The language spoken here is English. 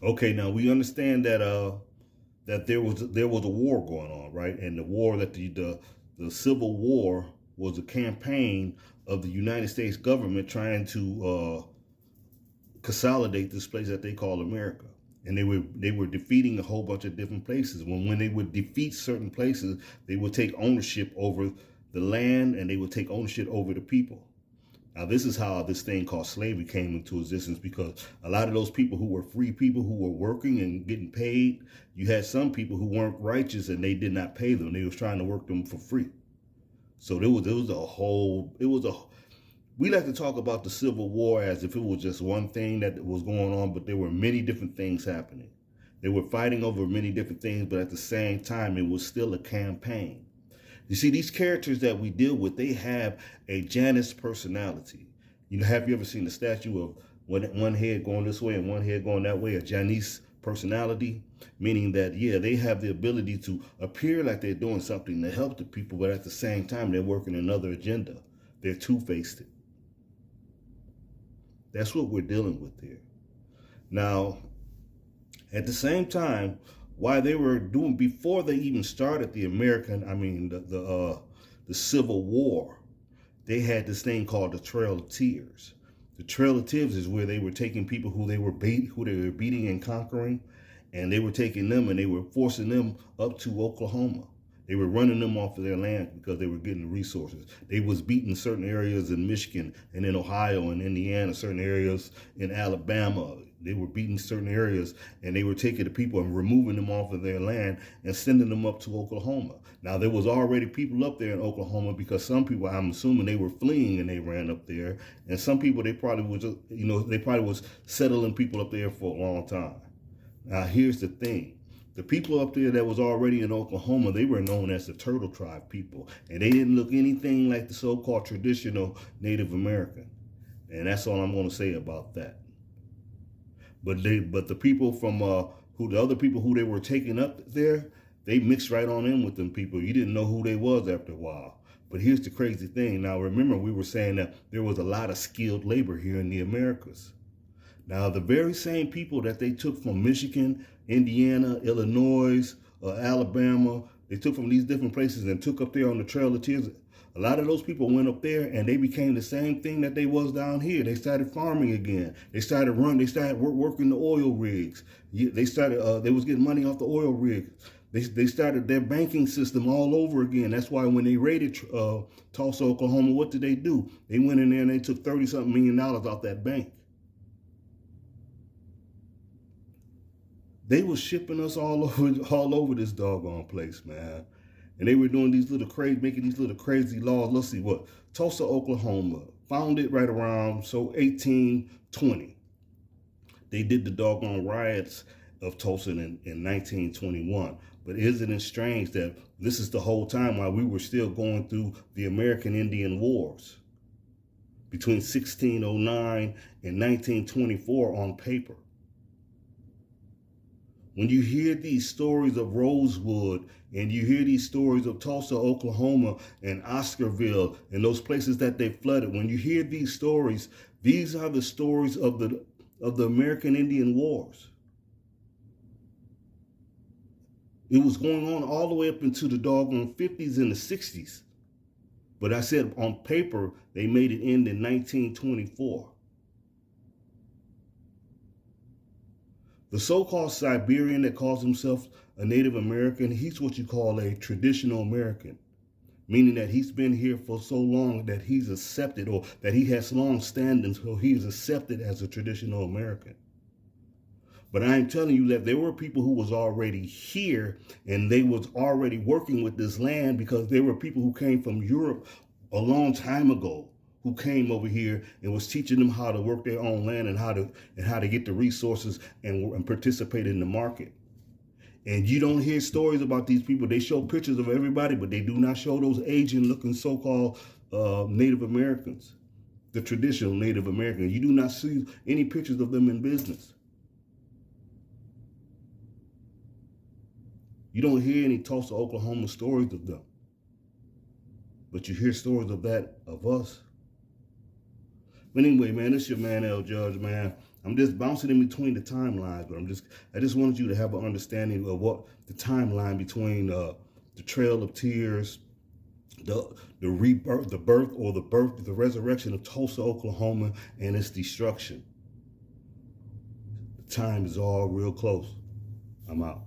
Okay, now we understand that that there was a war going on, right? And the war that the Civil War was a campaign of the United States government trying to consolidate this place that they call America. And they were defeating a whole bunch of different places. When they would defeat certain places, they would take ownership over the land and they would take ownership over the people. Now, this is how this thing called slavery came into existence, because a lot of those people who were free people who were working and getting paid, you had some people who weren't righteous and they did not pay them. They was trying to work them for free. So we like to talk about the Civil War as if it was just one thing that was going on, but there were many different things happening. They were fighting over many different things, but at the same time, it was still a campaign. You see, these characters that we deal with, they have a Janus personality. Have you ever seen the statue of one head going this way and one head going that way, a Janus personality? Meaning that, yeah, they have the ability to appear like they're doing something to help the people, but at the same time, they're working another agenda. They're two-faced. That's what we're dealing with here. Now, at the same time, while they were doing, before they even started the Civil War, they had this thing called the Trail of Tears. The Trail of Tears is where they were taking people who they were beating and conquering, and they were taking them and they were forcing them up to Oklahoma. They were running them off of their land because they were getting the resources. They was beating certain areas in Michigan and in Ohio and Indiana, certain areas in Alabama. They were beating certain areas, and they were taking the people and removing them off of their land and sending them up to Oklahoma. Now, there was already people up there in Oklahoma, because some people, I'm assuming, they were fleeing and they ran up there. And some people, they probably was settling people up there for a long time. Now, here's the thing. The people up there that was already in Oklahoma, they were known as the Turtle Tribe people. And they didn't look anything like the so-called traditional Native American. And that's all I'm going to say about that. But the people from the other people who they were taking up there, they mixed right on in with them people. You didn't know who they was after a while. But here's the crazy thing. Now, remember, we were saying that there was a lot of skilled labor here in the Americas. Now, the very same people that they took from Michigan, Indiana, Illinois, Alabama, they took from these different places and took up there on the Trail of Tears. A lot of those people went up there and they became the same thing that they was down here. They started farming again. They started working the oil rigs. They was getting money off the oil rigs. They started their banking system all over again. That's why when they raided Tulsa, Oklahoma, what did they do? They went in there and they took $30-something million off that bank. They was shipping us all over this doggone place, man. And they were doing making these little crazy laws. Let's see what. Tulsa, Oklahoma, founded right around 1820. They did the doggone riots of Tulsa in 1921. But isn't it strange that this is the whole time while we were still going through the American Indian Wars between 1609 and 1924 on paper? When you hear these stories of Rosewood and you hear these stories of Tulsa, Oklahoma and Oscarville and those places that they flooded, when you hear these stories, these are the stories of the American Indian Wars. It was going on all the way up into the doggone 50s and the 60s. But I said on paper, they made it end in 1924. The so-called Siberian that calls himself a Native American, he's what you call a traditional American, meaning that he's been here for so long that he's accepted, or that he has long standing, so he is accepted as a traditional American. But I am telling you that there were people who was already here and they was already working with this land, because there were people who came from Europe a long time ago who came over here and was teaching them how to work their own land and how to get the resources and participate in the market. And you don't hear stories about these people. They show pictures of everybody, but they do not show those Asian-looking so-called Native Americans, the traditional Native Americans. You do not see any pictures of them in business. You don't hear any Tulsa, Oklahoma stories of them, but you hear stories of us. But anyway, man, this your man, L. Judge, man. I'm just bouncing in between the timelines, but I just wanted you to have an understanding of what the timeline between the Trail of Tears, the rebirth, the resurrection of Tulsa, Oklahoma, and its destruction. The time is all real close. I'm out.